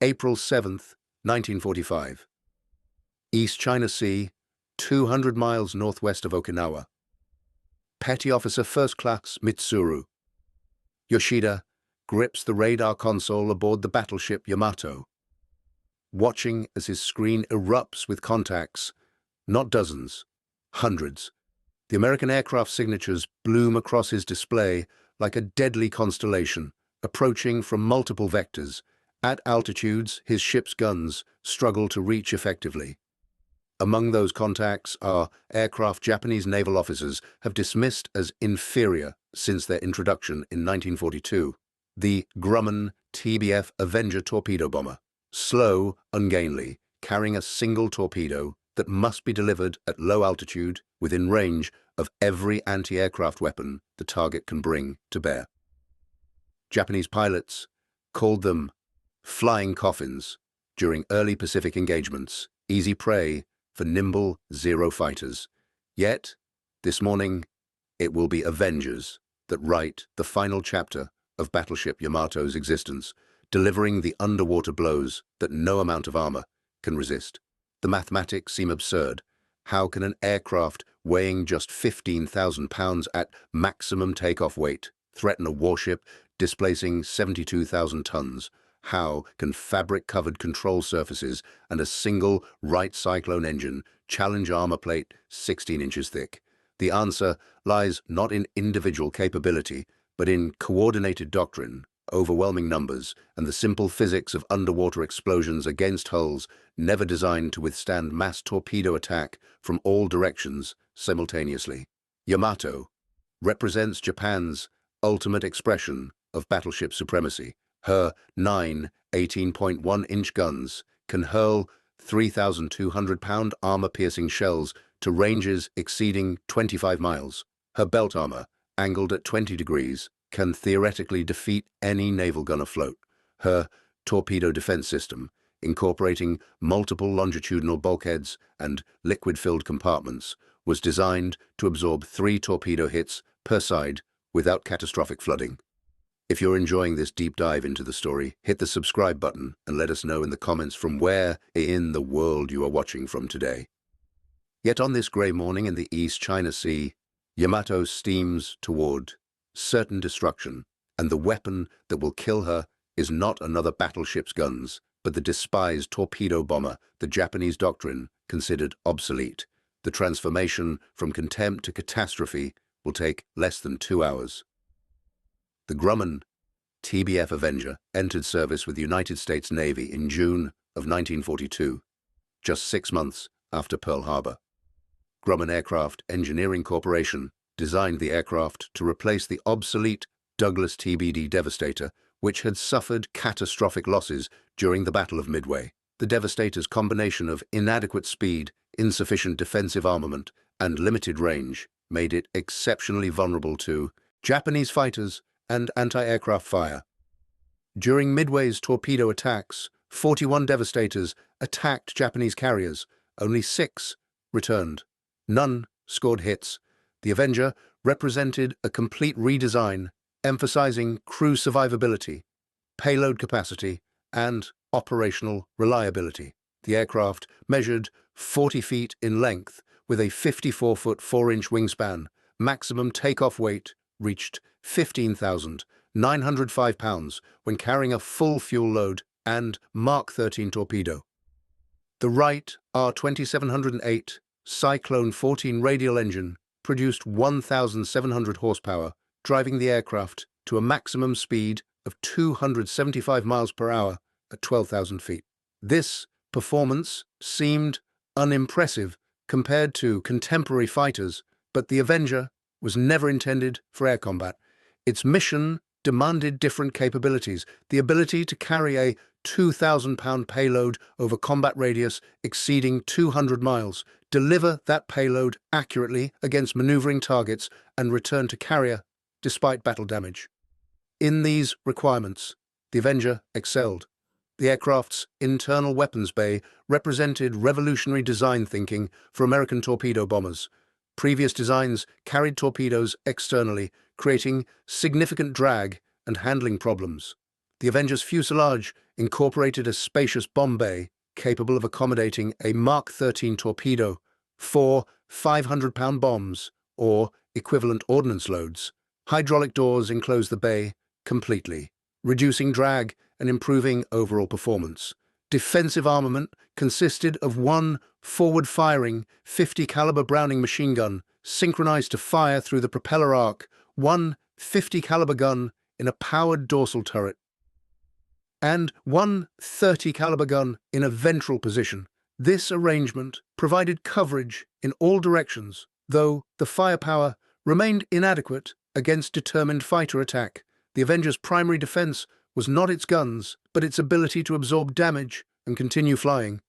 April 7, 1945. East China Sea, 200 miles northwest of Okinawa. Petty Officer First Class Mitsuru. Yoshida grips the radar console aboard the battleship Yamato, watching as his screen erupts with contacts, not dozens, hundreds. The American aircraft signatures bloom across his display like a deadly constellation, approaching from multiple vectors. At altitudes, his ship's guns struggle to reach effectively. Among those contacts are aircraft Japanese naval officers have dismissed as inferior since their introduction in 1942. The Grumman TBF Avenger torpedo bomber, slow, ungainly, carrying a single torpedo that must be delivered at low altitude within range of every anti-aircraft weapon the target can bring to bear. Japanese pilots called them flying coffins during early Pacific engagements, easy prey for nimble Zero fighters. Yet, this morning, it will be Avengers that write the final chapter of battleship Yamato's existence, delivering the underwater blows that no amount of armor can resist. The mathematics seem absurd. How can an aircraft weighing just 15,000 pounds at maximum takeoff weight threaten a warship displacing 72,000 tons? How can fabric-covered control surfaces and a single right cyclone engine challenge armor plate 16 inches thick? The answer lies not in individual capability, but in coordinated doctrine, overwhelming numbers, and the simple physics of underwater explosions against hulls never designed to withstand mass torpedo attack from all directions simultaneously. Yamato represents Japan's ultimate expression of battleship supremacy. Her 9 18.1-inch guns can hurl 3,200-pound armor-piercing shells to ranges exceeding 25 miles. Her belt armor, angled at 20 degrees, can theoretically defeat any naval gun afloat. Her torpedo defense system, incorporating multiple longitudinal bulkheads and liquid-filled compartments, was designed to absorb 3 torpedo hits per side without catastrophic flooding. If you're enjoying this deep dive into the story, hit the subscribe button and let us know in the comments from where in the world you are watching from today. Yet on this grey morning in the East China Sea, Yamato steams toward certain destruction, and the weapon that will kill her is not another battleship's guns, but the despised torpedo bomber the Japanese doctrine considered obsolete. The transformation from contempt to catastrophe will take less than 2 hours. The Grumman TBF Avenger entered service with the United States Navy in June of 1942, just 6 months after Pearl Harbor. Grumman Aircraft Engineering Corporation designed the aircraft to replace the obsolete Douglas TBD Devastator, which had suffered catastrophic losses during the Battle of Midway. The Devastator's combination of inadequate speed, insufficient defensive armament, and limited range made it exceptionally vulnerable to Japanese fighters and anti-aircraft fire. During Midway's torpedo attacks, 41 Devastators attacked Japanese carriers. Only 6 returned. None scored hits. The Avenger represented a complete redesign, emphasizing crew survivability, payload capacity, and operational reliability. The aircraft measured 40 feet in length with a 54-foot 4-inch wingspan. Maximum takeoff weight reached 15,905 pounds when carrying a full fuel load and Mark 13 torpedo. The Wright R-2708 Cyclone 14 radial engine produced 1,700 horsepower, driving the aircraft to a maximum speed of 275 miles per hour at 12,000 feet. This performance seemed unimpressive compared to contemporary fighters, but the Avenger was never intended for air combat. Its mission demanded different capabilities: the ability to carry a 2,000-pound payload over combat radius exceeding 200 miles, deliver that payload accurately against maneuvering targets, and return to carrier despite battle damage. In these requirements, the Avenger excelled. The aircraft's internal weapons bay represented revolutionary design thinking for American torpedo bombers. Previous designs carried torpedoes externally, creating significant drag and handling problems. The Avenger's fuselage incorporated a spacious bomb bay capable of accommodating a Mark 13 torpedo, 4 500-pound bombs, or equivalent ordnance loads. Hydraulic doors enclose the bay completely, reducing drag and improving overall performance. Defensive armament consisted of one forward-firing 50-caliber Browning machine gun synchronized to fire through the propeller arc, one 50-caliber gun in a powered dorsal turret, and one 30-caliber gun in a ventral position. This arrangement provided coverage in all directions, though the firepower remained inadequate against determined fighter attack. The Avenger's primary defense was not its guns, but its ability to absorb damage and continue flying.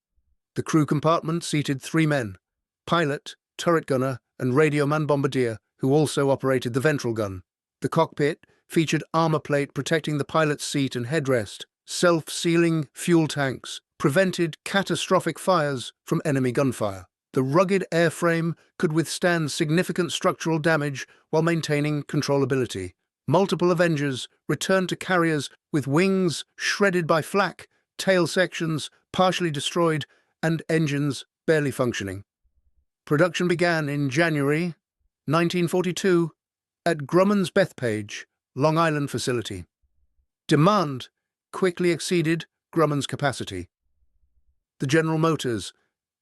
The crew compartment seated 3 men: pilot, turret gunner, and radio man bombardier, who also operated the ventral gun. The cockpit featured armor plate protecting the pilot's seat and headrest. Self-sealing fuel tanks prevented catastrophic fires from enemy gunfire. The rugged airframe could withstand significant structural damage while maintaining controllability. Multiple Avengers returned to carriers with wings shredded by flak, tail sections partially destroyed, and engines barely functioning. Production began in January 1942 at Grumman's Bethpage, Long Island facility. Demand quickly exceeded Grumman's capacity. The General Motors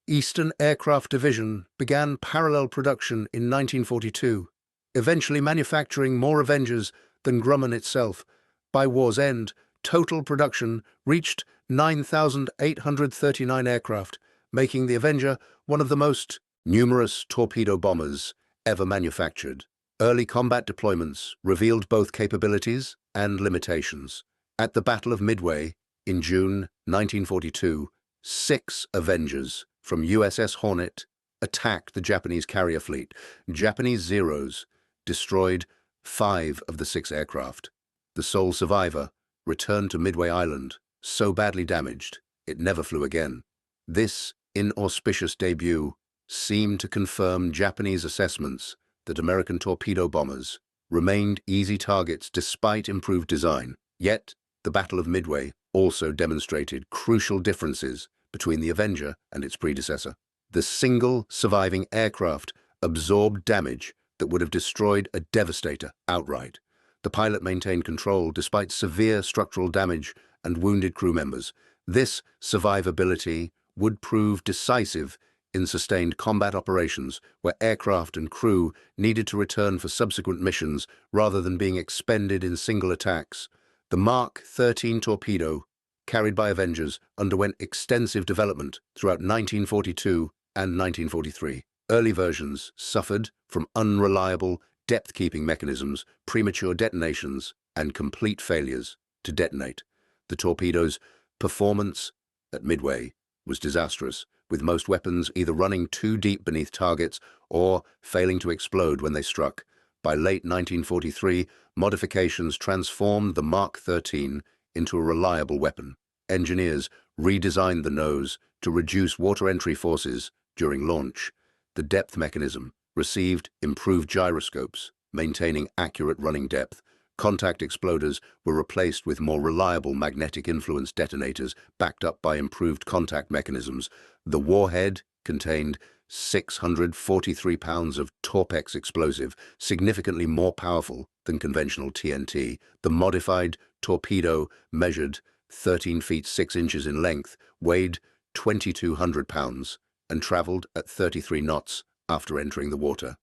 Eastern Aircraft Division began parallel production in 1942, eventually manufacturing more Avengers than Grumman itself. By war's end, total production reached 9,839 aircraft, making the Avenger one of the most numerous torpedo bombers ever manufactured. Early combat deployments revealed both capabilities and limitations. At the Battle of Midway in June 1942, 6 Avengers from USS Hornet attacked the Japanese carrier fleet. Japanese Zeros destroyed 5 of the 6 aircraft. The sole survivor returned to Midway Island, so badly damaged it never flew again. This inauspicious debut seemed to confirm Japanese assessments that American torpedo bombers remained easy targets despite improved design. Yet, the Battle of Midway also demonstrated crucial differences between the Avenger and its predecessor. The single surviving aircraft absorbed damage that would have destroyed a Devastator outright. The pilot maintained control despite severe structural damage and wounded crew members. This survivability would prove decisive in sustained combat operations where aircraft and crew needed to return for subsequent missions rather than being expended in single attacks. The Mark 13 torpedo, carried by Avengers, underwent extensive development throughout 1942 and 1943. Early versions suffered from unreliable depth-keeping mechanisms, premature detonations, and complete failures to detonate. The torpedo's performance at Midway was disastrous, with most weapons either running too deep beneath targets or failing to explode when they struck. By late 1943, modifications transformed the Mark 13 into a reliable weapon. Engineers redesigned the nose to reduce water entry forces during launch. The depth mechanism received improved gyroscopes, maintaining accurate running depth. Contact exploders were replaced with more reliable magnetic influence detonators backed up by improved contact mechanisms. The warhead contained 643 pounds of Torpex explosive, significantly more powerful than conventional TNT. The modified torpedo measured 13 feet 6 inches in length, weighed 2,200 pounds, and traveled at 33 knots after entering the water.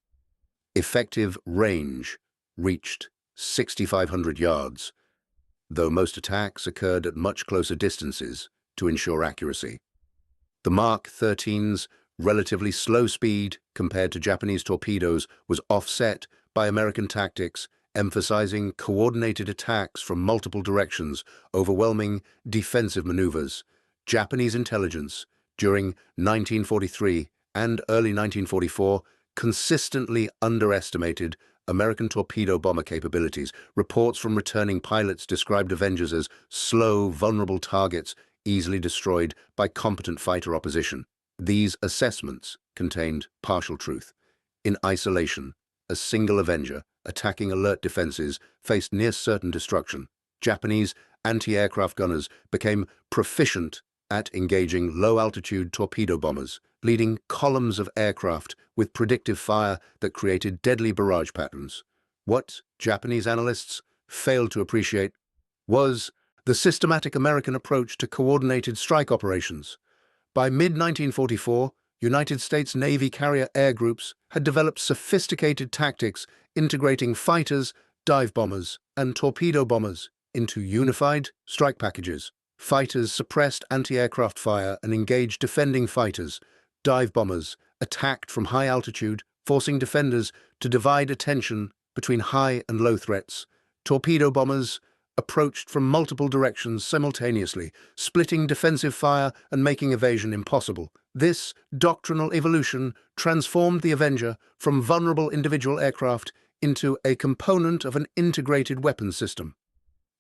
Effective range reached 6,500 yards, though most attacks occurred at much closer distances to ensure accuracy. The Mark 13's relatively slow speed compared to Japanese torpedoes was offset by American tactics, emphasizing coordinated attacks from multiple directions, overwhelming defensive maneuvers. Japanese intelligence during 1943 and early 1944 consistently underestimated American torpedo bomber capabilities. Reports from returning pilots described Avengers as slow, vulnerable targets easily destroyed by competent fighter opposition. These assessments contained partial truth. In isolation, a single Avenger attacking alert defenses faced near certain destruction. Japanese anti-aircraft gunners became proficient at engaging low-altitude torpedo bombers, leading columns of aircraft with predictive fire that created deadly barrage patterns. What Japanese analysts failed to appreciate was the systematic American approach to coordinated strike operations. By mid-1944, United States Navy carrier air groups had developed sophisticated tactics integrating fighters, dive bombers, and torpedo bombers into unified strike packages. Fighters suppressed anti-aircraft fire and engaged defending fighters. Dive bombers attacked from high altitude, forcing defenders to divide attention between high and low threats. Torpedo bombers approached from multiple directions simultaneously, splitting defensive fire and making evasion impossible. This doctrinal evolution transformed the Avenger from vulnerable individual aircraft into a component of an integrated weapons system.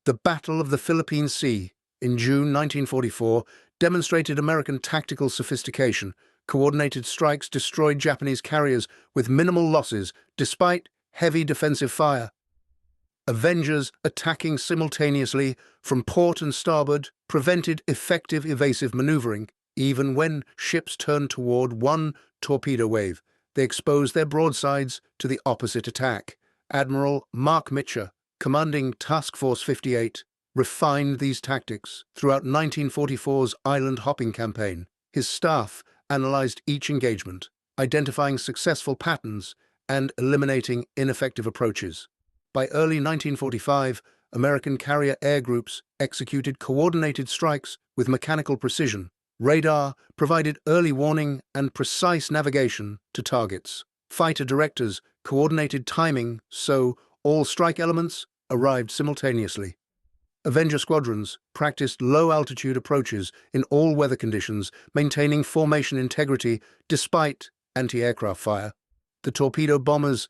The Battle of the Philippine Sea in June 1944 demonstrated American tactical sophistication. Coordinated strikes destroyed Japanese carriers with minimal losses despite heavy defensive fire. Avengers attacking simultaneously from port and starboard prevented effective evasive maneuvering. Even when ships turned toward one torpedo wave, they exposed their broadsides to the opposite attack. Admiral Mark Mitcher, commanding Task Force 58, refined these tactics throughout 1944's island hopping campaign. His staff analyzed each engagement, identifying successful patterns and eliminating ineffective approaches. By early 1945, American carrier air groups executed coordinated strikes with mechanical precision. Radar provided early warning and precise navigation to targets. Fighter directors coordinated timing so all strike elements arrived simultaneously. Avenger squadrons practiced low-altitude approaches in all weather conditions, maintaining formation integrity despite anti-aircraft fire. The torpedo bombers'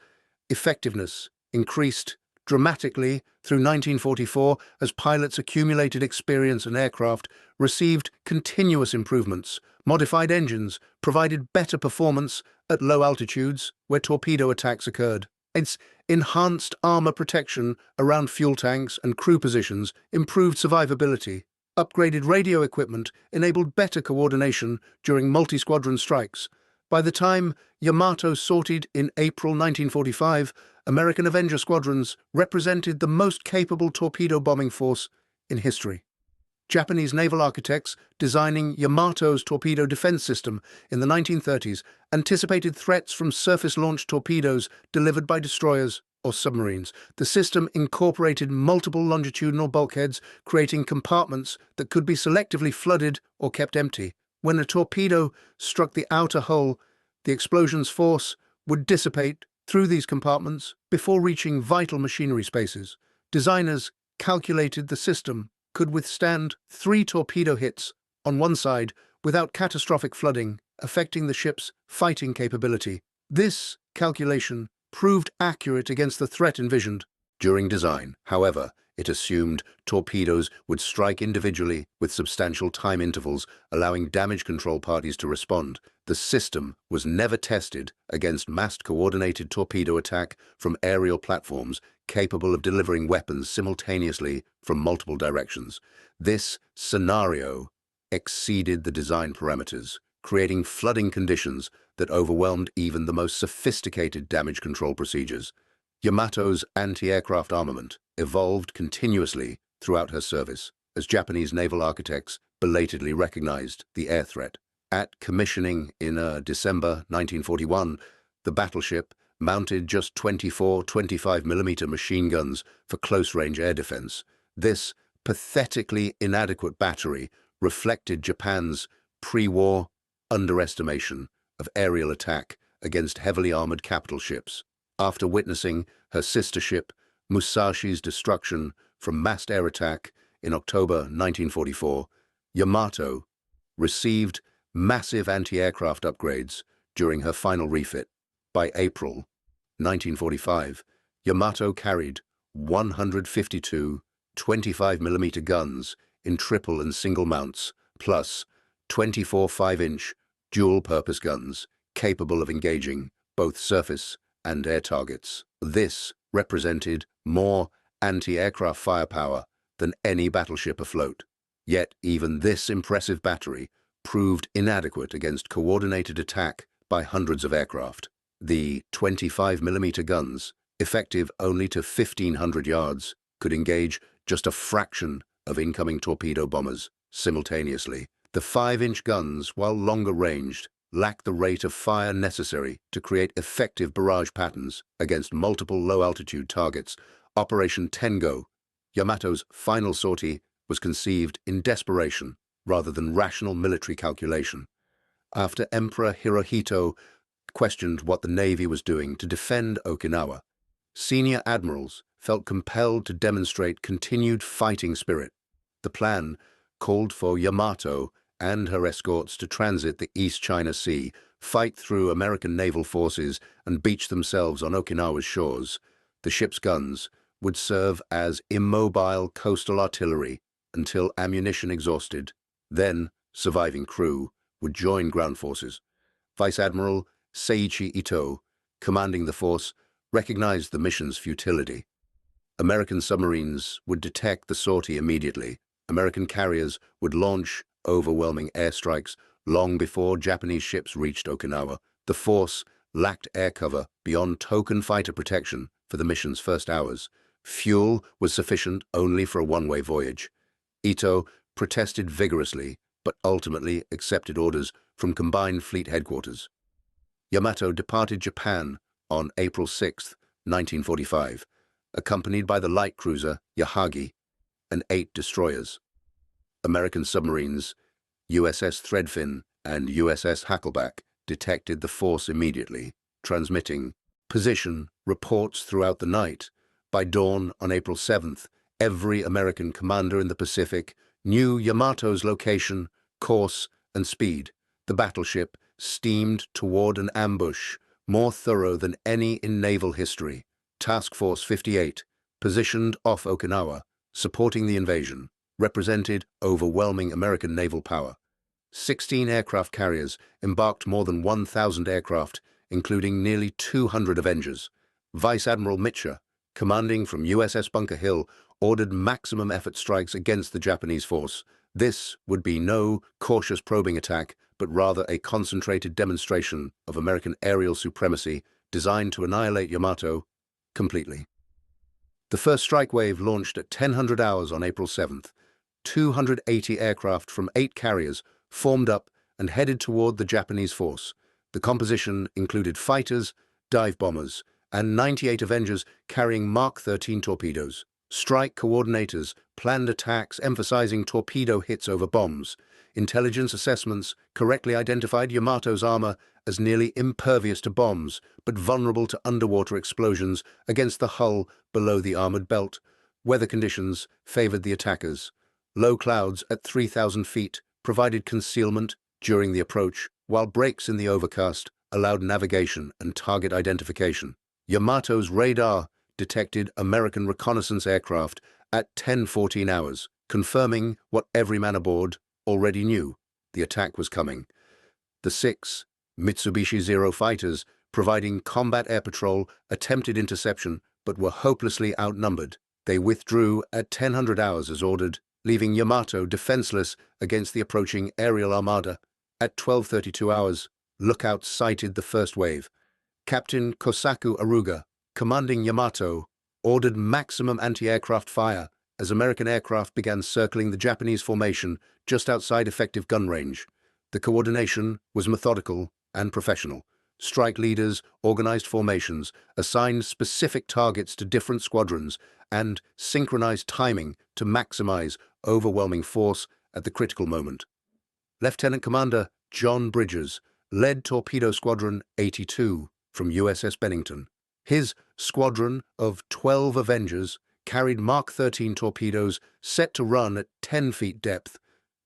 effectiveness increased dramatically through 1944 as pilots accumulated experience and aircraft received continuous improvements. Modified engines provided better performance at low altitudes where torpedo attacks occurred. Its enhanced armor protection around fuel tanks and crew positions improved survivability. Upgraded radio equipment enabled better coordination during multi-squadron strikes. By the time Yamato sortied in April 1945, American Avenger squadrons represented the most capable torpedo bombing force in history. Japanese naval architects designing Yamato's torpedo defense system in the 1930s anticipated threats from surface-launched torpedoes delivered by destroyers or submarines. The system incorporated multiple longitudinal bulkheads, creating compartments that could be selectively flooded or kept empty. When a torpedo struck the outer hull, the explosion's force would dissipate through these compartments before reaching vital machinery spaces. Designers calculated the system could withstand 3 torpedo hits on one side without catastrophic flooding, affecting the ship's fighting capability. This calculation proved accurate against the threat envisioned. During design, however, it assumed torpedoes would strike individually with substantial time intervals, allowing damage control parties to respond. The system was never tested against massed-coordinated torpedo attack from aerial platforms capable of delivering weapons simultaneously from multiple directions. This scenario exceeded the design parameters, creating flooding conditions that overwhelmed even the most sophisticated damage control procedures. Yamato's anti-aircraft armament evolved continuously throughout her service, as Japanese naval architects belatedly recognized the air threat. At commissioning in December 1941, the battleship mounted just 24 25mm machine guns for close-range air defense. This pathetically inadequate battery reflected Japan's pre-war underestimation of aerial attack against heavily armored capital ships. After witnessing her sister ship Musashi's destruction from massed air attack in October 1944, Yamato received massive anti-aircraft upgrades during her final refit. By April 1945, Yamato carried 152 25mm guns in triple and single mounts, plus 24 5-inch dual-purpose guns capable of engaging both surface and air targets. This represented more anti-aircraft firepower than any battleship afloat. Yet even this impressive battery proved inadequate against coordinated attack by hundreds of aircraft. The 25mm guns, effective only to 1,500 yards, could engage just a fraction of incoming torpedo bombers simultaneously. The 5-inch guns, while longer ranged, lacked the rate of fire necessary to create effective barrage patterns against multiple low-altitude targets. Operation Tengo, Yamato's final sortie, was conceived in desperation rather than rational military calculation. After Emperor Hirohito questioned what the Navy was doing to defend Okinawa, senior admirals felt compelled to demonstrate continued fighting spirit. The plan called for Yamato and her escorts to transit the East China Sea, fight through American naval forces, and beach themselves on Okinawa's shores. The ship's guns would serve as immobile coastal artillery until ammunition exhausted. Then, surviving crew would join ground forces. Vice Admiral Seiichi Ito, commanding the force, recognized the mission's futility. American submarines would detect the sortie immediately. American carriers would launch overwhelming airstrikes long before Japanese ships reached Okinawa. The force lacked air cover beyond token fighter protection for the mission's first hours. Fuel was sufficient only for a one-way voyage. Ito protested vigorously, but ultimately accepted orders from Combined Fleet Headquarters. Yamato departed Japan on April 6, 1945, accompanied by the light cruiser Yahagi and 8 destroyers. American submarines, USS Threadfin and USS Hackleback, detected the force immediately, transmitting position reports throughout the night. By dawn on April 7th, every American commander in the Pacific knew Yamato's location, course, and speed. The battleship steamed toward an ambush more thorough than any in naval history. Task Force 58, positioned off Okinawa, supporting the invasion, represented overwhelming American naval power. 16 aircraft carriers embarked more than 1,000 aircraft, including nearly 200 Avengers. Vice Admiral Mitsuru, commanding from USS Bunker Hill, ordered maximum effort strikes against the Japanese force. This would be no cautious probing attack, but rather a concentrated demonstration of American aerial supremacy designed to annihilate Yamato completely. The first strike wave launched at 1000 hours on April 7th. 280 aircraft from 8 carriers formed up and headed toward the Japanese force. The composition included fighters, dive bombers, and 98 Avengers carrying Mark 13 torpedoes. Strike coordinators planned attacks emphasizing torpedo hits over bombs. Intelligence assessments correctly identified Yamato's armor as nearly impervious to bombs, but vulnerable to underwater explosions against the hull below the armored belt. Weather conditions favored the attackers. Low clouds at 3,000 feet provided concealment during the approach, while breaks in the overcast allowed navigation and target identification. Yamato's radar detected American reconnaissance aircraft at 10:14 hours, confirming what every man aboard already knew: the attack was coming. The 6 Mitsubishi Zero fighters, providing combat air patrol, attempted interception but were hopelessly outnumbered. They withdrew at 1000 hours as ordered, leaving Yamato defenseless against the approaching aerial armada. At 12:32 hours, lookouts sighted the first wave. Captain Kosaku Aruga, commanding Yamato, ordered maximum anti-aircraft fire as American aircraft began circling the Japanese formation just outside effective gun range. The coordination was methodical and professional. Strike leaders organized formations, assigned specific targets to different squadrons, and synchronized timing to maximize overwhelming force at the critical moment. Lieutenant Commander John Bridges led Torpedo Squadron 82 from USS Bennington. His squadron of 12 Avengers carried Mark 13 torpedoes set to run at 10 feet depth.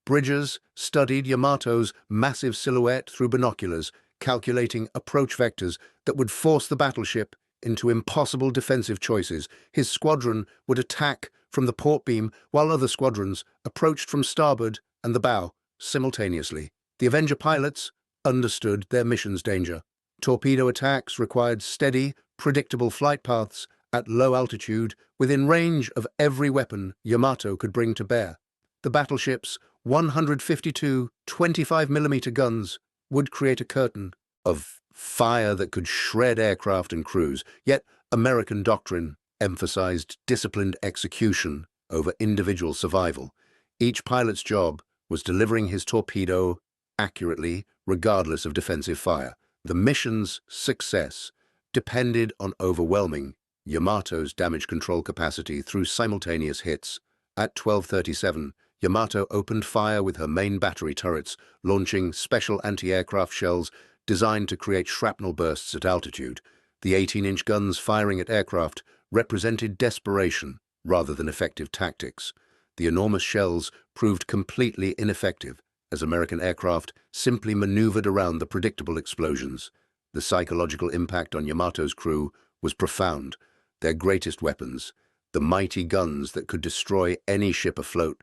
Bridges studied Yamato's massive silhouette through binoculars, calculating approach vectors that would force the battleship into impossible defensive choices. His squadron would attack from the port beam while other squadrons approached from starboard and the bow simultaneously. The Avenger pilots understood their mission's danger. Torpedo attacks required steady, predictable flight paths at low altitude, within range of every weapon Yamato could bring to bear. The battleship's 152 25mm guns would create a curtain of fire that could shred aircraft and crews, yet American doctrine emphasized disciplined execution over individual survival. Each pilot's job was delivering his torpedo accurately, regardless of defensive fire. The mission's success depended on overwhelming Yamato's damage control capacity through simultaneous hits. At 12:37, Yamato opened fire with her main battery turrets, launching special anti-aircraft shells designed to create shrapnel bursts at altitude. The 18-inch guns firing at aircraft represented desperation rather than effective tactics. The enormous shells proved completely ineffective, as American aircraft simply maneuvered around the predictable explosions. The psychological impact on Yamato's crew was profound. Their greatest weapons, the mighty guns that could destroy any ship afloat,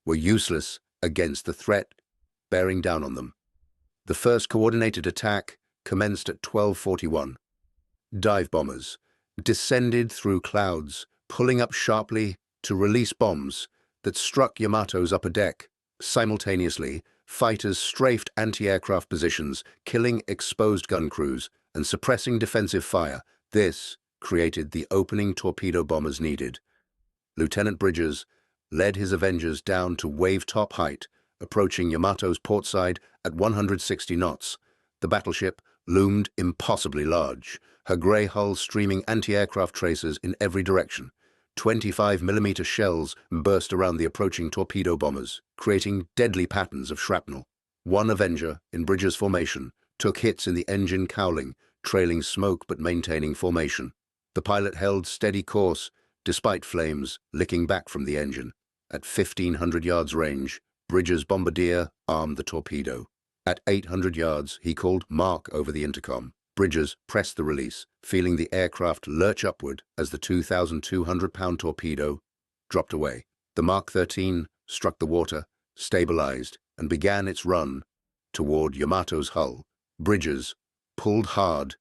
were useless against the threat bearing down on them. The first coordinated attack commenced at 12:41. Dive bombers descended through clouds, pulling up sharply to release bombs that struck Yamato's upper deck. Simultaneously, fighters strafed anti-aircraft positions, killing exposed gun crews and suppressing defensive fire. This created the opening torpedo bombers needed. Lieutenant Bridges led his Avengers down to wave-top height, approaching Yamato's portside at 160 knots. The battleship loomed impossibly large, her grey hull streaming anti-aircraft tracers in every direction. 25mm shells burst around the approaching torpedo bombers, creating deadly patterns of shrapnel. One Avenger, in Bridges' formation, took hits in the engine cowling, trailing smoke but maintaining formation. The pilot held steady course, despite flames licking back from the engine. At 1,500 yards range, Bridges' bombardier armed the torpedo. At 800 yards, he called Mark over the intercom. Bridges pressed the release, feeling the aircraft lurch upward as the 2,200-pound torpedo dropped away. The Mark 13 struck the water, stabilized, and began its run toward Yamato's hull. Bridges pulled hard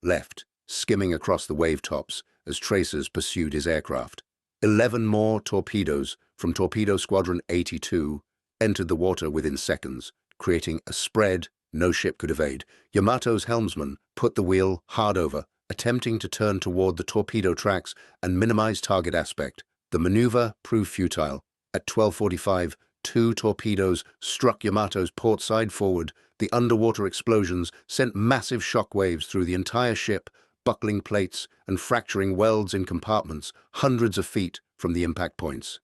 left, skimming across the wave tops as tracers pursued his aircraft. 11 more torpedoes from Torpedo Squadron 82 entered the water within seconds, creating a spread no ship could evade. Yamato's helmsman put the wheel hard over, attempting to turn toward the torpedo tracks and minimize target aspect. The maneuver proved futile. At 12:45, 2 torpedoes struck Yamato's port side forward. The underwater explosions sent massive shock waves through the entire ship, buckling plates and fracturing welds in compartments hundreds of feet from the impact points.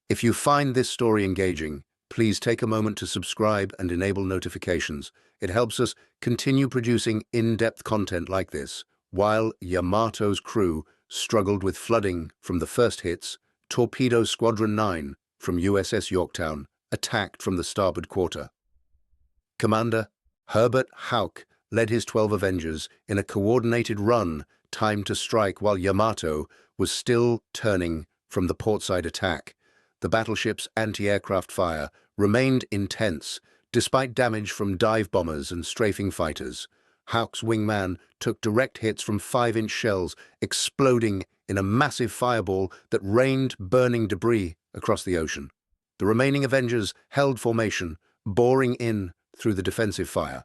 If you find this story engaging, please take a moment to subscribe and enable notifications. It helps us continue producing in-depth content like this. While Yamato's crew struggled with flooding from the first hits, Torpedo Squadron 9 from USS Yorktown attacked from the starboard quarter. Commander Herbert Hauck led his 12 Avengers in a coordinated run timed to strike while Yamato was still turning from the portside attack. The battleship's anti-aircraft fire remained intense, despite damage from dive bombers and strafing fighters. Hauck's wingman took direct hits from 5-inch shells, exploding in a massive fireball that rained burning debris across the ocean. The remaining Avengers held formation, boring in through the defensive fire.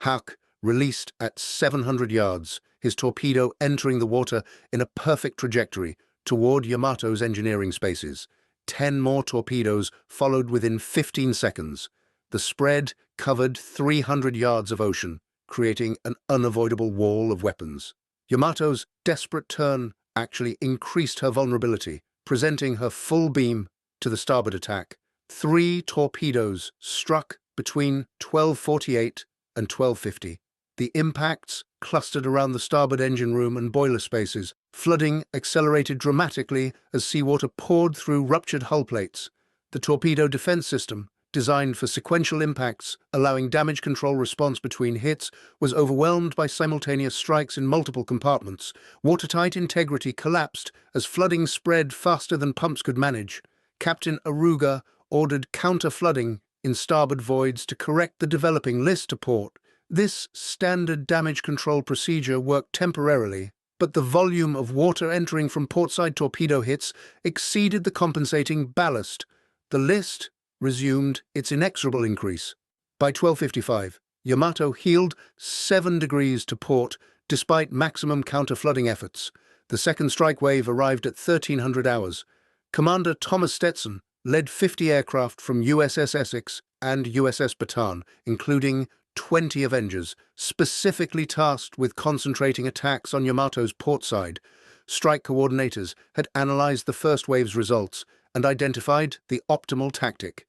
Hauck released at 700 yards, his torpedo entering the water in a perfect trajectory toward Yamato's engineering spaces. 10 more torpedoes followed within 15 seconds. The spread covered 300 yards of ocean, creating an unavoidable wall of weapons. Yamato's desperate turn actually increased her vulnerability, presenting her full beam to the starboard attack. 3 torpedoes struck between 12:48 and 12:50. The impacts clustered around the starboard engine room and boiler spaces. Flooding accelerated dramatically as seawater poured through ruptured hull plates. The torpedo defense system, designed for sequential impacts, allowing damage control response between hits, was overwhelmed by simultaneous strikes in multiple compartments. Watertight integrity collapsed as flooding spread faster than pumps could manage. Captain Aruga ordered counter-flooding in starboard voids to correct the developing list to port. This standard damage control procedure worked temporarily, but the volume of water entering from portside torpedo hits exceeded the compensating ballast. The list resumed its inexorable increase. By 12:55, Yamato heeled 7 degrees to port despite maximum counter-flooding efforts. The second strike wave arrived at 1300 hours. Commander Thomas Stetson led 50 aircraft from USS Essex and USS Bataan, including 20 Avengers, specifically tasked with concentrating attacks on Yamato's port side. Strike coordinators had analyzed the first wave's results and identified the optimal tactic: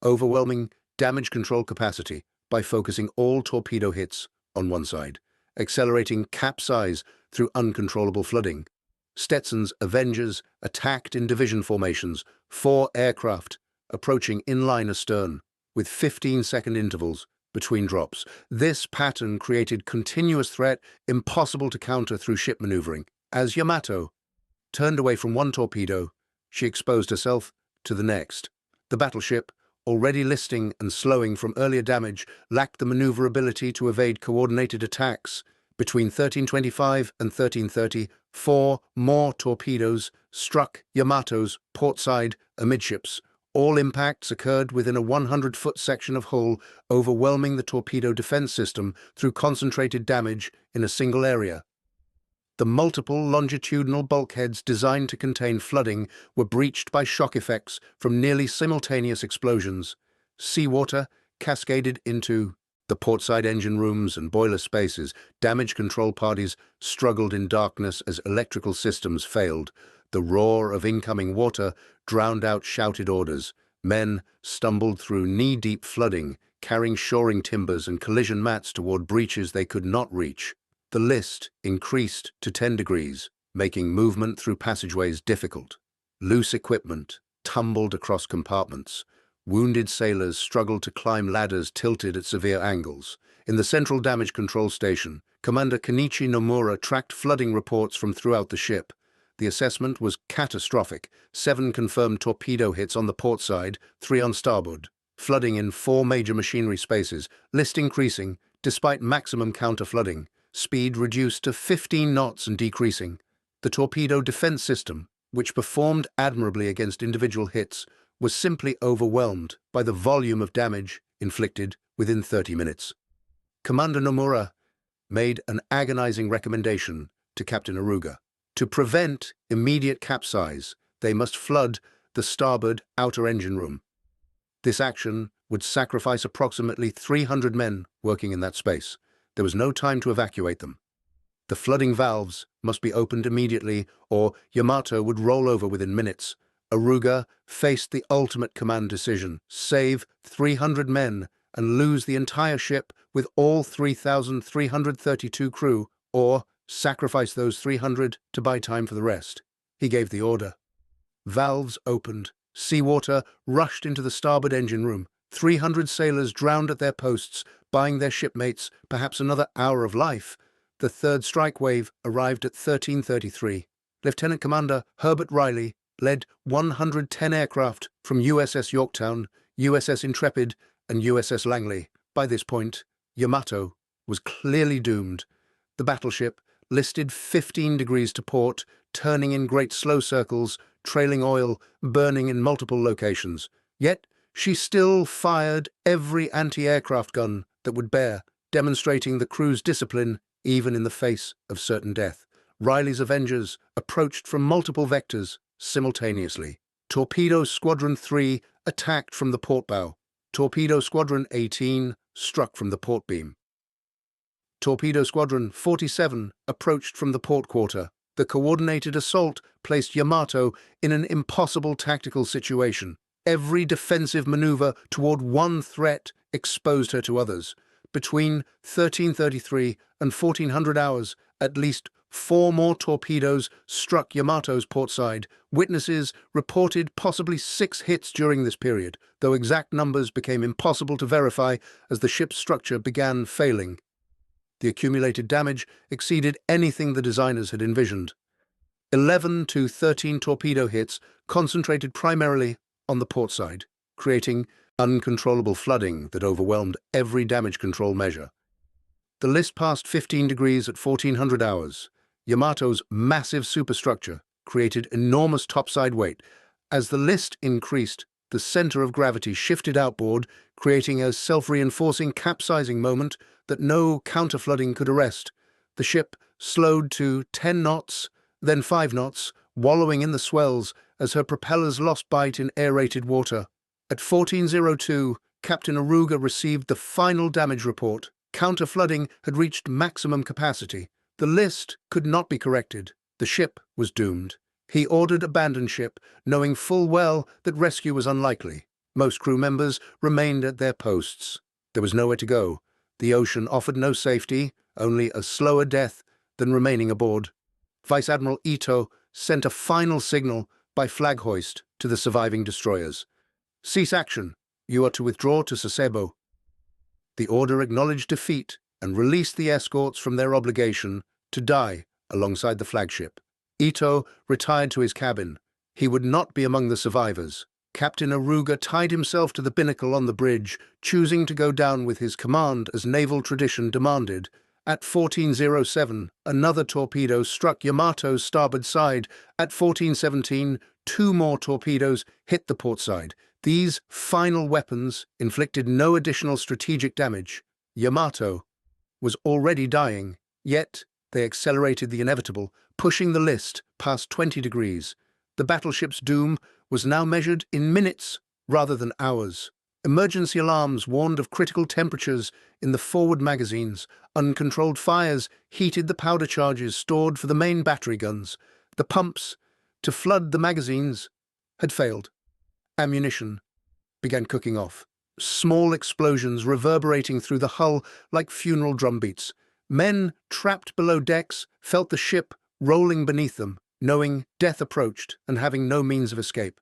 overwhelming damage control capacity by focusing all torpedo hits on one side, accelerating capsize through uncontrollable flooding. Stetson's Avengers attacked in division formations, 4 aircraft approaching in-line astern, with 15-second intervals between drops. This pattern created continuous threat impossible to counter through ship maneuvering. As Yamato turned away from one torpedo, she exposed herself to the next. The battleship, already listing and slowing from earlier damage, lacked the maneuverability to evade coordinated attacks. Between 1325 and 1330, 4 more torpedoes struck Yamato's portside amidships. All impacts occurred within a 100-foot section of hull, overwhelming the torpedo defense system through concentrated damage in a single area. The multiple longitudinal bulkheads designed to contain flooding were breached by shock effects from nearly simultaneous explosions. Seawater cascaded into the portside engine rooms and boiler spaces. Damage control parties struggled in darkness as electrical systems failed. The roar of incoming water drowned out shouted orders. Men stumbled through knee-deep flooding, carrying shoring timbers and collision mats toward breaches they could not reach. The list increased to 10 degrees, making movement through passageways difficult. Loose equipment tumbled across compartments. Wounded sailors struggled to climb ladders tilted at severe angles. In the central damage control station, Commander Kenichi Nomura tracked flooding reports from throughout the ship. The assessment was catastrophic. 7 confirmed torpedo hits on the port side, 3 on starboard. Flooding in 4 major machinery spaces, list increasing despite maximum counter-flooding. Speed reduced to 15 knots and decreasing. The torpedo defense system, which performed admirably against individual hits, was simply overwhelmed by the volume of damage inflicted within 30 minutes. Commander Nomura made an agonizing recommendation to Captain Aruga. To prevent immediate capsize, they must flood the starboard outer engine room. This action would sacrifice approximately 300 men working in that space. There was no time to evacuate them. The flooding valves must be opened immediately, or Yamato would roll over within minutes. Aruga faced the ultimate command decision: save 300 men and lose the entire ship with all 3,332 crew, or sacrifice those 300 to buy time for the rest. He gave the order. Valves opened. Seawater rushed into the starboard engine room. 300 sailors drowned at their posts, buying their shipmates perhaps another hour of life. The third strike wave arrived at 1333. Lieutenant Commander Herbert Riley led 110 aircraft from USS Yorktown, USS Intrepid, and USS Langley. By this point, Yamato was clearly doomed. The battleship listed 15 degrees to port, turning in great slow circles, trailing oil, burning in multiple locations. Yet, she still fired every anti-aircraft gun that would bear, demonstrating the crew's discipline even in the face of certain death. Riley's Avengers approached from multiple vectors simultaneously. Torpedo Squadron 3 attacked from the port bow. Torpedo Squadron 18 struck from the port beam. Torpedo Squadron 47 approached from the port quarter. The coordinated assault placed Yamato in an impossible tactical situation. Every defensive maneuver toward one threat exposed her to others. Between 1333 and 1400 hours, at least 4 more torpedoes struck Yamato's portside. Witnesses reported possibly 6 hits during this period, though exact numbers became impossible to verify as the ship's structure began failing. The accumulated damage exceeded anything the designers had envisioned. 11 to 13 torpedo hits concentrated primarily on the port side, creating uncontrollable flooding that overwhelmed every damage control measure. The list passed 15 degrees at 1400 hours. Yamato's massive superstructure created enormous topside weight. As the list increased, the center of gravity shifted outboard, creating a self-reinforcing capsizing moment that no counterflooding could arrest. The ship slowed to 10 knots, then 5 knots, wallowing in the swells as her propellers lost bite in aerated water. At 14:02, Captain Aruga received the final damage report. Counterflooding had reached maximum capacity. The list could not be corrected. The ship was doomed. He ordered abandon ship, knowing full well that rescue was unlikely. Most crew members remained at their posts. There was nowhere to go. The ocean offered no safety, only a slower death than remaining aboard. Vice Admiral Ito sent a final signal by flag hoist to the surviving destroyers. "Cease action. You are to withdraw to Sasebo." The order acknowledged defeat and released the escorts from their obligation to die alongside the flagship. Ito retired to his cabin. He would not be among the survivors. Captain Aruga tied himself to the binnacle on the bridge, choosing to go down with his command as naval tradition demanded. At 14:07, another torpedo struck Yamato's starboard side. At 14:17, 2 more torpedoes hit the port side. These final weapons inflicted no additional strategic damage. Yamato was already dying, yet they accelerated the inevitable, pushing the list past 20 degrees. The battleship's doom was now measured in minutes rather than hours. Emergency alarms warned of critical temperatures in the forward magazines. Uncontrolled fires heated the powder charges stored for the main battery guns. The pumps to flood the magazines had failed. Ammunition began cooking off. Small explosions reverberating through the hull like funeral drumbeats. Men trapped below decks felt the ship rolling beneath them, knowing death approached and having no means of escape.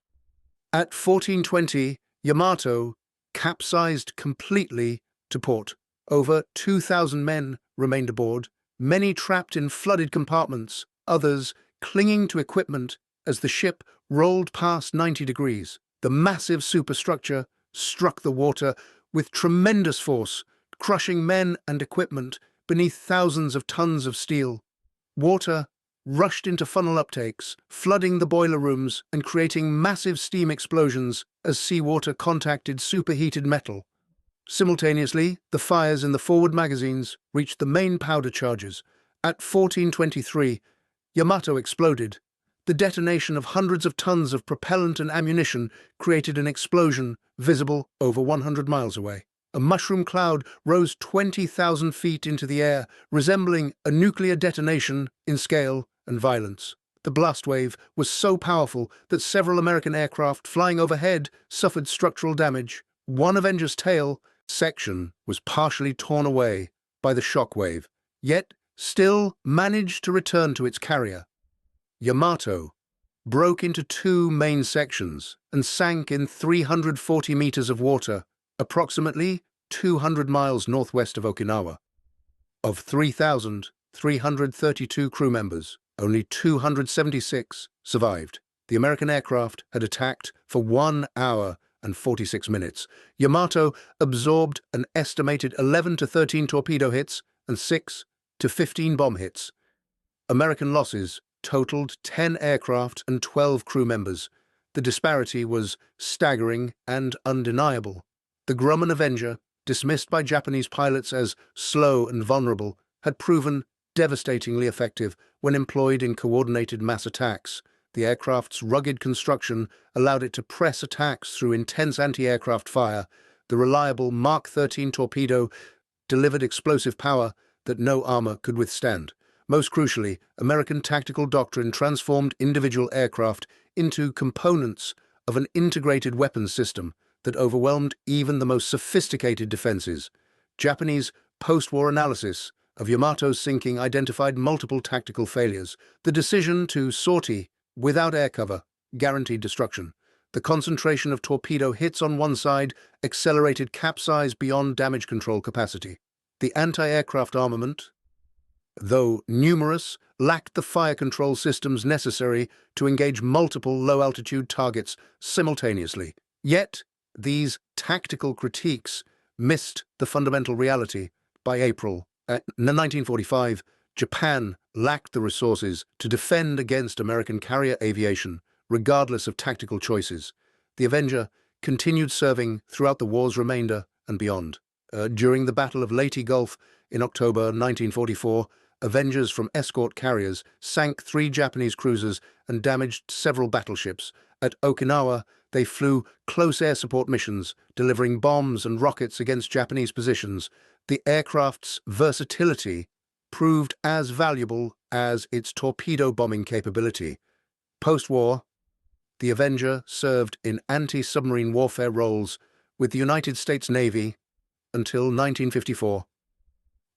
At 14:20, Yamato capsized completely to port. Over 2,000 men remained aboard, many trapped in flooded compartments, others clinging to equipment as the ship rolled past 90 degrees. The massive superstructure struck the water with tremendous force, crushing men and equipment beneath thousands of tons of steel. Water rushed into funnel uptakes, flooding the boiler rooms and creating massive steam explosions as seawater contacted superheated metal. Simultaneously, the fires in the forward magazines reached the main powder charges. At 14:23, Yamato exploded. The detonation of hundreds of tons of propellant and ammunition created an explosion visible over 100 miles away. A mushroom cloud rose 20,000 feet into the air, resembling a nuclear detonation in scale and violence. The blast wave was so powerful that several American aircraft flying overhead suffered structural damage. One Avenger's tail section was partially torn away by the shock wave, yet still managed to return to its carrier. Yamato broke into 2 main sections and sank in 340 meters of water, approximately 200 miles northwest of Okinawa. Of 3,332 crew members, only 276 survived. The American aircraft had attacked for 1 hour and 46 minutes. Yamato absorbed an estimated 11 to 13 torpedo hits and 6 to 15 bomb hits. American losses totaled 10 aircraft and 12 crew members. The disparity was staggering and undeniable. The Grumman Avenger, dismissed by Japanese pilots as slow and vulnerable, had proven devastatingly effective when employed in coordinated mass attacks. The aircraft's rugged construction allowed it to press attacks through intense anti-aircraft fire. The reliable Mark 13 torpedo delivered explosive power that no armor could withstand. Most crucially, American tactical doctrine transformed individual aircraft into components of an integrated weapons system that overwhelmed even the most sophisticated defenses. Japanese post-war analysis of Yamato's sinking identified multiple tactical failures. The decision to sortie without air cover guaranteed destruction. The concentration of torpedo hits on one side accelerated capsize beyond damage control capacity. The anti-aircraft armament, though numerous, lacked the fire control systems necessary to engage multiple low-altitude targets simultaneously. Yet, these tactical critiques missed the fundamental reality. By April 1945, Japan lacked the resources to defend against American carrier aviation, regardless of tactical choices. The Avenger continued serving throughout the war's remainder and beyond. During the Battle of Leyte Gulf in October 1944, Avengers from escort carriers sank 3 Japanese cruisers and damaged several battleships. At Okinawa, they flew close air support missions, delivering bombs and rockets against Japanese positions. The aircraft's versatility proved as valuable as its torpedo bombing capability. Post-war, the Avenger served in anti-submarine warfare roles with the United States Navy until 1954.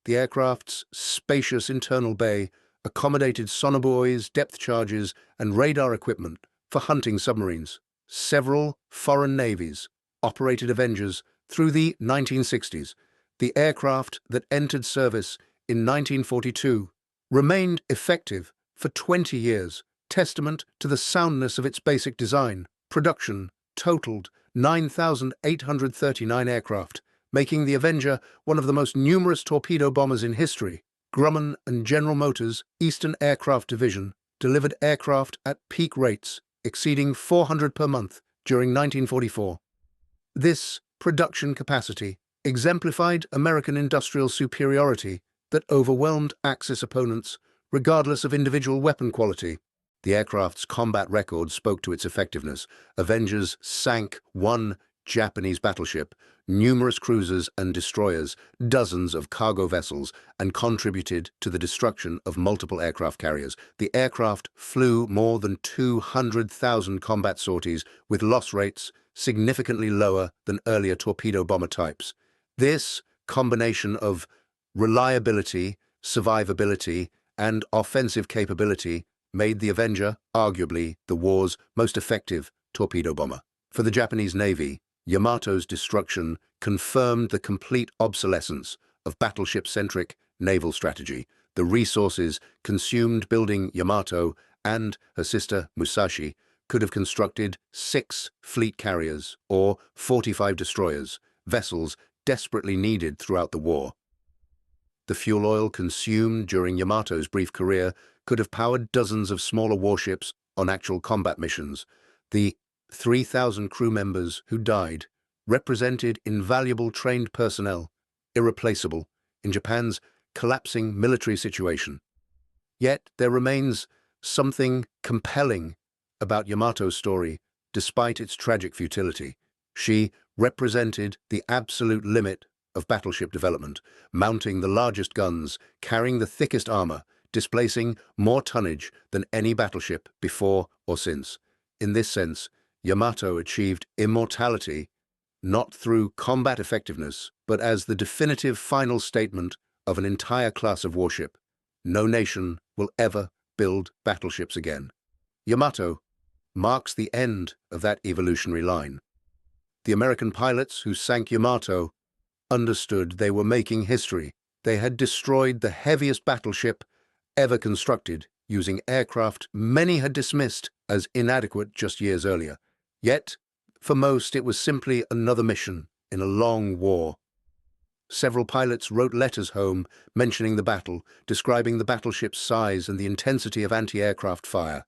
The aircraft's spacious internal bay accommodated sonobuoys, depth charges, and radar equipment for hunting submarines. Several foreign navies operated Avengers through the 1960s. The aircraft that entered service in 1942 remained effective for 20 years, testament to the soundness of its basic design. Production totaled 9,839 aircraft, making the Avenger one of the most numerous torpedo bombers in history. Grumman and General Motors' Eastern Aircraft Division delivered aircraft at peak rates, exceeding 400 per month during 1944. This production capacity exemplified American industrial superiority that overwhelmed Axis opponents, regardless of individual weapon quality. The aircraft's combat record spoke to its effectiveness. Avengers sank 1 Japanese battleship, numerous cruisers and destroyers, dozens of cargo vessels, and contributed to the destruction of multiple aircraft carriers. The aircraft flew more than 200,000 combat sorties, with loss rates significantly lower than earlier torpedo bomber types. This combination of reliability, survivability, and offensive capability made the Avenger arguably the war's most effective torpedo bomber. For the Japanese Navy, Yamato's destruction confirmed the complete obsolescence of battleship-centric naval strategy. The resources consumed building Yamato and her sister Musashi could have constructed 6 fleet carriers or 45 destroyers, vessels desperately needed throughout the war. The fuel oil consumed during Yamato's brief career could have powered dozens of smaller warships on actual combat missions. The 3,000 crew members who died represented invaluable trained personnel, irreplaceable in Japan's collapsing military situation. Yet there remains something compelling about Yamato's story, despite its tragic futility. She represented the absolute limit of battleship development, mounting the largest guns, carrying the thickest armor, displacing more tonnage than any battleship before or since. In this sense, Yamato achieved immortality not through combat effectiveness, but as the definitive final statement of an entire class of warship. No nation will ever build battleships again. Yamato marks the end of that evolutionary line. The American pilots who sank Yamato understood they were making history. They had destroyed the heaviest battleship ever constructed using aircraft many had dismissed as inadequate just years earlier. Yet, for most, it was simply another mission in a long war. Several pilots wrote letters home mentioning the battle, describing the battleship's size and the intensity of anti-aircraft fire.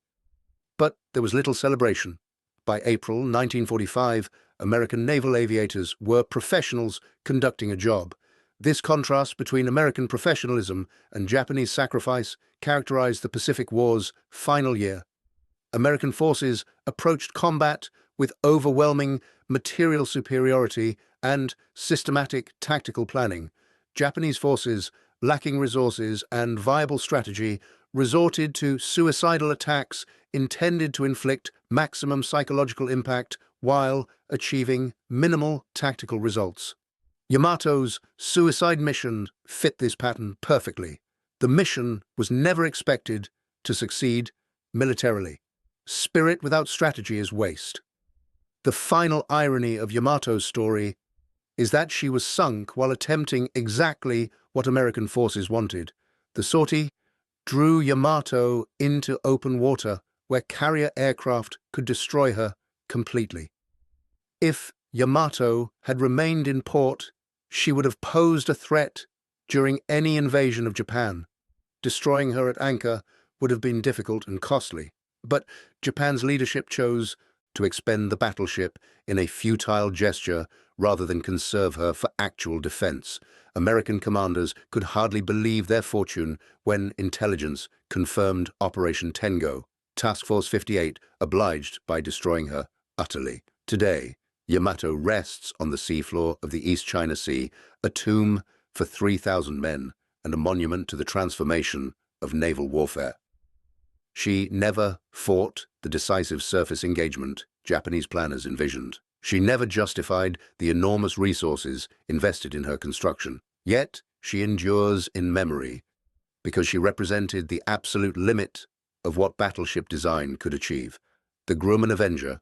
But there was little celebration. By April 1945, American naval aviators were professionals conducting a job. This contrast between American professionalism and Japanese sacrifice characterized the Pacific War's final year. American forces approached combat with overwhelming material superiority and systematic tactical planning. Japanese forces, lacking resources and viable strategy, resorted to suicidal attacks intended to inflict maximum psychological impact while achieving minimal tactical results. Yamato's suicide mission fit this pattern perfectly. The mission was never expected to succeed militarily. Spirit without strategy is waste. The final irony of Yamato's story is that she was sunk while attempting exactly what American forces wanted. The sortie drew Yamato into open water where carrier aircraft could destroy her completely. If Yamato had remained in port, she would have posed a threat during any invasion of Japan. Destroying her at anchor would have been difficult and costly, but Japan's leadership chose to expend the battleship in a futile gesture rather than conserve her for actual defense. American commanders could hardly believe their fortune when intelligence confirmed Operation Tengo. Task Force 58 obliged by destroying her utterly. Today, Yamato rests on the seafloor of the East China Sea, a tomb for 3,000 men and a monument to the transformation of naval warfare. She never fought the decisive surface engagement Japanese planners envisioned. She never justified the enormous resources invested in her construction. Yet, she endures in memory because she represented the absolute limit of what battleship design could achieve. The Grumman Avenger,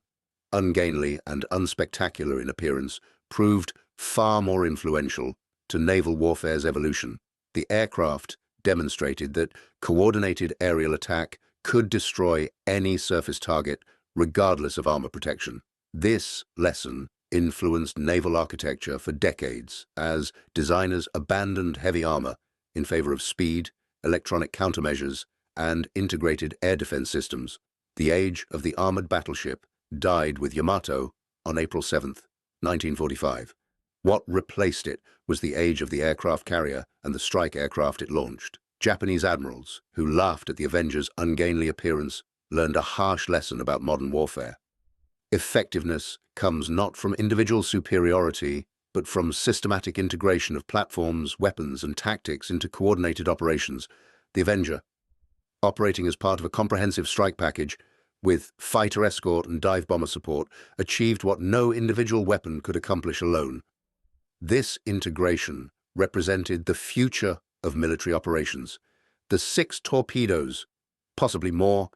ungainly and unspectacular in appearance, proved far more influential to naval warfare's evolution. The aircraft demonstrated that coordinated aerial attack could destroy any surface target regardless of armor protection. This lesson influenced naval architecture for decades as designers abandoned heavy armor in favor of speed, electronic countermeasures, and integrated air defense systems. The age of the armored battleship died with Yamato on April 7, 1945. What replaced it was the age of the aircraft carrier and the strike aircraft it launched. Japanese admirals, who laughed at the Avengers' ungainly appearance, learned a harsh lesson about modern warfare. Effectiveness comes not from individual superiority, but from systematic integration of platforms, weapons, and tactics into coordinated operations. The Avenger, operating as part of a comprehensive strike package, with fighter escort and dive bomber support, achieved what no individual weapon could accomplish alone. This integration represented the future of military operations. The 6 torpedoes, possibly more,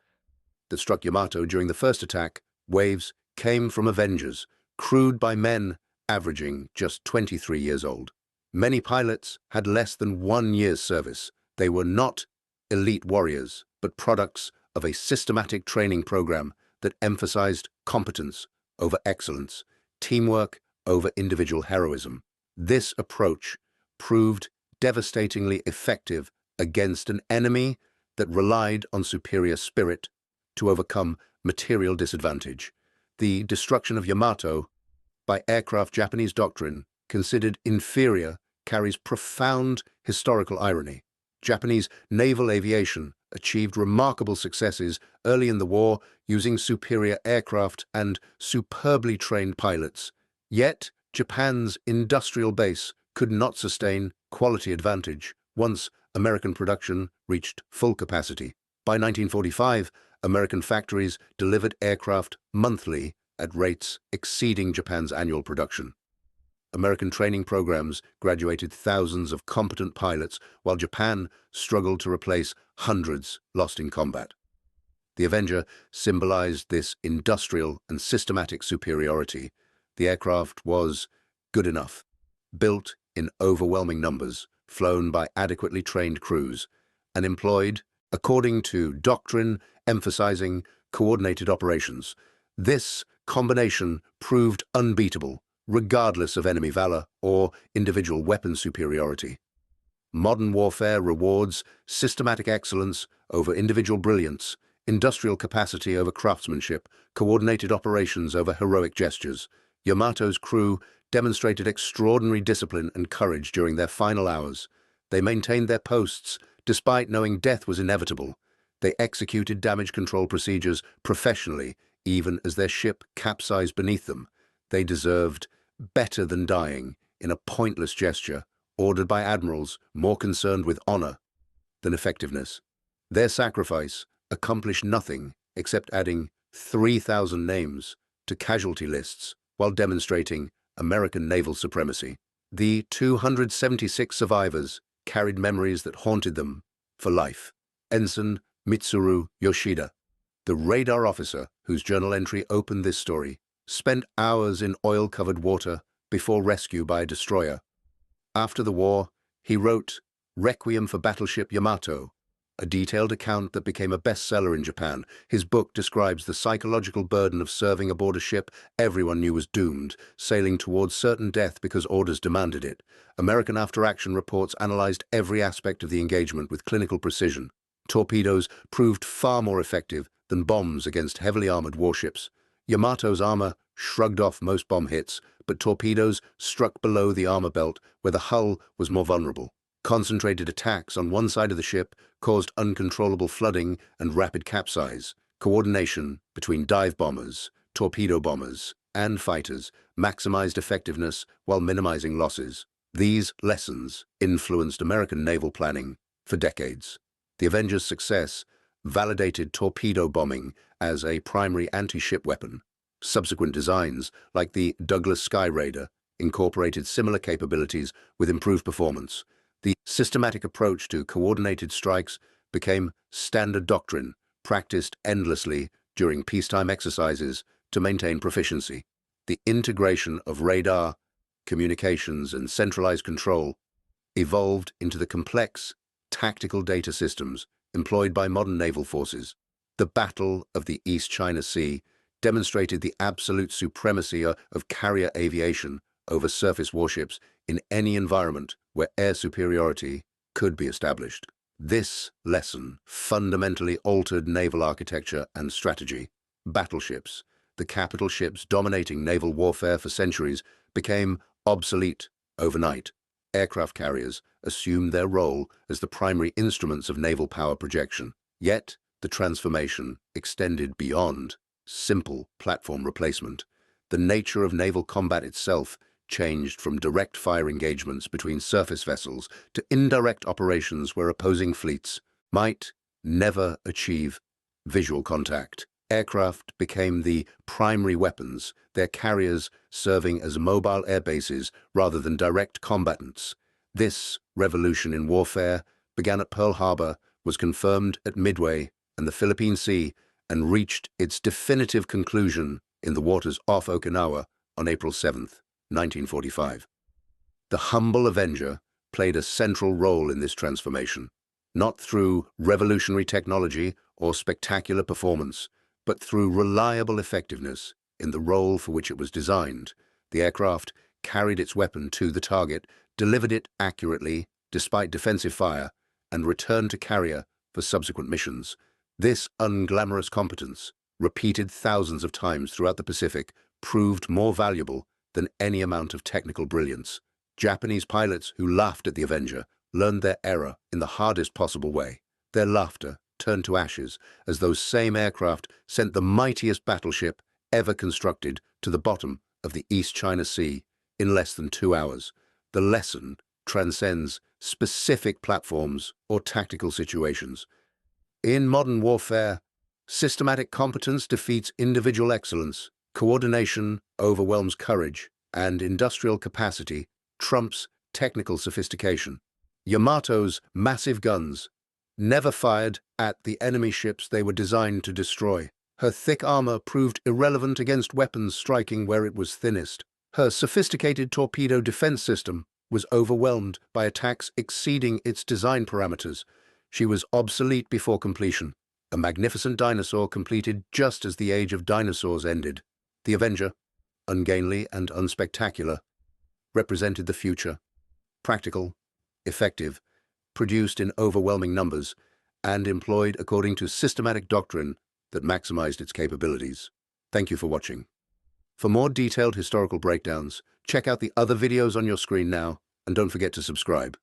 that struck Yamato during the first attack waves came from Avengers, crewed by men averaging just 23 years old. Many pilots had less than 1 year's service. They were not elite warriors, but products of a systematic training program that emphasized competence over excellence, teamwork over individual heroism. This approach proved devastatingly effective against an enemy that relied on superior spirit to overcome material disadvantage. The destruction of Yamato by aircraft Japanese doctrine considered inferior carries profound historical irony. Japanese naval aviation achieved remarkable successes early in the war using superior aircraft and superbly trained pilots. Yet, Japan's industrial base could not sustain quality advantage once American production reached full capacity. By 1945, American factories delivered aircraft monthly at rates exceeding Japan's annual production. American training programs graduated thousands of competent pilots, while Japan struggled to replace hundreds lost in combat. The Avenger symbolized this industrial and systematic superiority. The aircraft was good enough, built in overwhelming numbers, flown by adequately trained crews, and employed according to doctrine emphasizing coordinated operations. This combination proved unbeatable, regardless of enemy valor or individual weapon superiority. Modern warfare rewards systematic excellence over individual brilliance, industrial capacity over craftsmanship, coordinated operations over heroic gestures. Yamato's crew demonstrated extraordinary discipline and courage during their final hours. They maintained their posts despite knowing death was inevitable. They executed damage control procedures professionally, even as their ship capsized beneath them. They deserved better than dying in a pointless gesture ordered by admirals more concerned with honor than effectiveness. Their sacrifice accomplished nothing except adding 3,000 names to casualty lists while demonstrating American naval supremacy. The 276 survivors carried memories that haunted them for life. Ensign Mitsuru Yoshida, the radar officer whose journal entry opened this story, spent hours in oil-covered water before rescue by a destroyer. After the war, he wrote Requiem for Battleship Yamato, a detailed account that became a bestseller in Japan. His book describes the psychological burden of serving aboard a ship everyone knew was doomed, sailing towards certain death because orders demanded it. American after-action reports analyzed every aspect of the engagement with clinical precision. Torpedoes proved far more effective than bombs against heavily armored warships. Yamato's armor shrugged off most bomb hits, but torpedoes struck below the armor belt where the hull was more vulnerable. Concentrated attacks on one side of the ship caused uncontrollable flooding and rapid capsize. Coordination between dive bombers, torpedo bombers, and fighters maximized effectiveness while minimizing losses. These lessons influenced American naval planning for decades. The Avengers' success validated torpedo bombing as a primary anti-ship weapon. Subsequent designs, like the Douglas Sky Raider, incorporated similar capabilities with improved performance. The systematic approach to coordinated strikes became standard doctrine, practiced endlessly during peacetime exercises to maintain proficiency. The integration of radar, communications, and centralized control evolved into the complex, tactical data systems employed by modern naval forces. The Battle of the East China Sea demonstrated the absolute supremacy of carrier aviation over surface warships in any environment where air superiority could be established. This lesson fundamentally altered naval architecture and strategy. Battleships, the capital ships dominating naval warfare for centuries, became obsolete overnight. Aircraft carriers assumed their role as the primary instruments of naval power projection. Yet, the transformation extended beyond simple platform replacement. The nature of naval combat itself changed from direct fire engagements between surface vessels to indirect operations where opposing fleets might never achieve visual contact. Aircraft became the primary weapons, their carriers serving as mobile air bases rather than direct combatants. This revolution in warfare began at Pearl Harbor, was confirmed at Midway and the Philippine Sea, and reached its definitive conclusion in the waters off Okinawa on April 7, 1945. The humble Avenger played a central role in this transformation, not through revolutionary technology or spectacular performance, but through reliable effectiveness in the role for which it was designed. The aircraft carried its weapon to the target, delivered it accurately despite defensive fire, and returned to carrier for subsequent missions. This unglamorous competence, repeated thousands of times throughout the Pacific, proved more valuable than any amount of technical brilliance. Japanese pilots who laughed at the Avenger learned their error in the hardest possible way. Their laughter turned to ashes as those same aircraft sent the mightiest battleship ever constructed to the bottom of the East China Sea in less than 2 hours. The lesson transcends specific platforms or tactical situations. In modern warfare, systematic competence defeats individual excellence, coordination overwhelms courage, and industrial capacity trumps technical sophistication. Yamato's massive guns never fired at the enemy ships they were designed to destroy. Her thick armor proved irrelevant against weapons striking where it was thinnest. Her sophisticated torpedo defense system was overwhelmed by attacks exceeding its design parameters. She was obsolete before completion, a magnificent dinosaur completed just as the age of dinosaurs ended. The Avenger, ungainly and unspectacular, represented the future. Practical, effective, produced in overwhelming numbers, and employed according to systematic doctrine that maximized its capabilities. Thank you for watching. For more detailed historical breakdowns, check out the other videos on your screen now, and don't forget to subscribe.